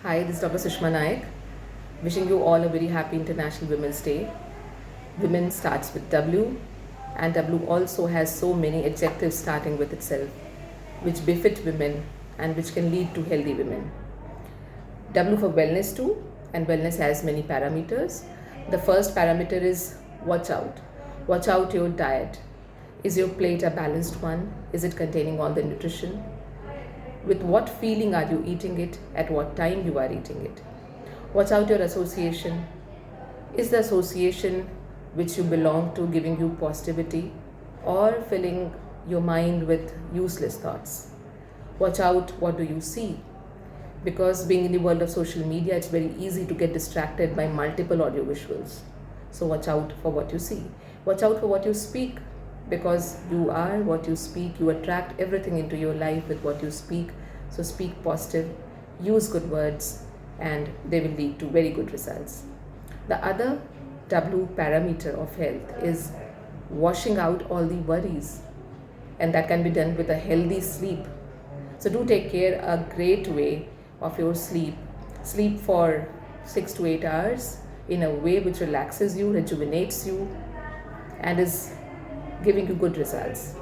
Hi, this is Dr. Sushma Naik, wishing you all a very happy International Women's Day. Women starts with W, and W also has so many adjectives starting with itself, which befit women and which can lead to healthy women. W for wellness too, and wellness has many parameters. The first parameter is watch out. Watch out your diet. Is your plate a balanced one? Is it containing all the nutrition? With what feeling are you eating it? At what time you are eating it? Watch out your association. Is the association which you belong to giving you positivity or filling your mind with useless thoughts? Watch out what do you see, because being in the world of social media, it's very easy to get distracted by multiple audio visuals. So watch out for what you see. Watch out for what you speak, because you are what you speak. You attract everything into your life with what you speak. So speak positive, use good words, and they will lead to very good results. The other W parameter of health is washing out all the worries, and that can be done with a healthy sleep. So do take care a great way of your sleep. Sleep for 6 to 8 hours in a way which relaxes you, rejuvenates you, and is giving you good results.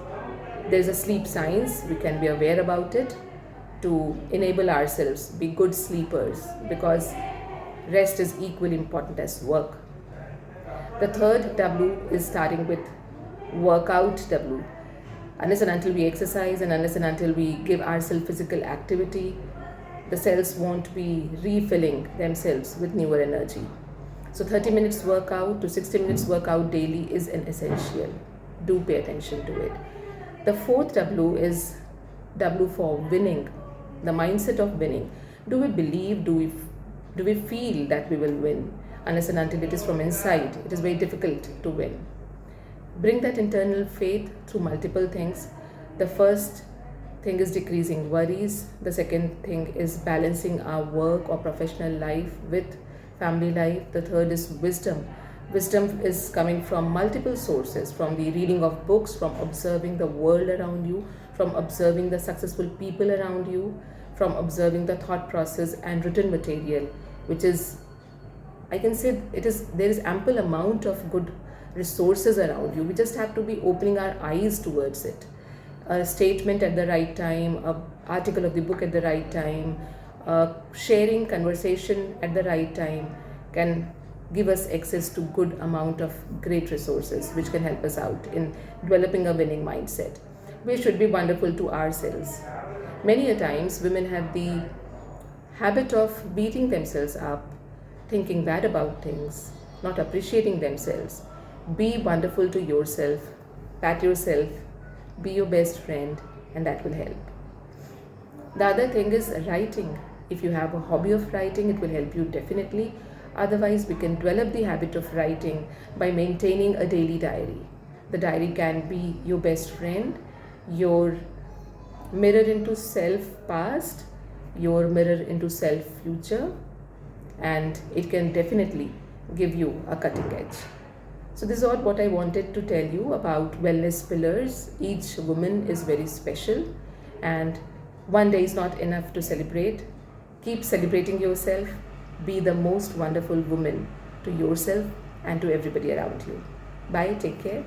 There is a sleep science, we can be aware about it to enable ourselves be good sleepers, because rest is equally important as work. The third W is starting with workout W. Unless and until we exercise and unless and until we give ourselves physical activity, the cells won't be refilling themselves with newer energy. So 30 minutes workout to 60 minutes workout daily is an essential. Do pay attention to it. The fourth W is W for winning, the mindset of winning. Do we believe, do we feel that we will win? Unless and until it is from inside, it is very difficult to win. Bring that internal faith through multiple things. The first thing is decreasing worries. The second thing is balancing our work or professional life with family life. The third is wisdom. Wisdom is coming from multiple sources, from the reading of books, from observing the world around you, from observing the successful people around you, from observing the thought process and written material, which is, I can say, there is ample amount of good resources around you. We just have to be opening our eyes towards it. A statement at the right time, an article of the book at the right time, sharing conversation at the right time can give us access to good amount of great resources which can help us out in developing a winning mindset. We should be wonderful to ourselves. Many a times women have the habit of beating themselves up, thinking bad about things, not appreciating themselves. Be wonderful to yourself, pat yourself, be your best friend, and that will help. The other thing is writing. If you have a hobby of writing, it will help you definitely. Otherwise, we can develop the habit of writing by maintaining a daily diary. The diary can be your best friend, your mirror into self past, your mirror into self future, and it can definitely give you a cutting edge. So this is all what I wanted to tell you about wellness pillars. Each woman is very special, and one day is not enough to celebrate. Keep celebrating yourself. Be the most wonderful woman to yourself and to everybody around you. Bye, take care.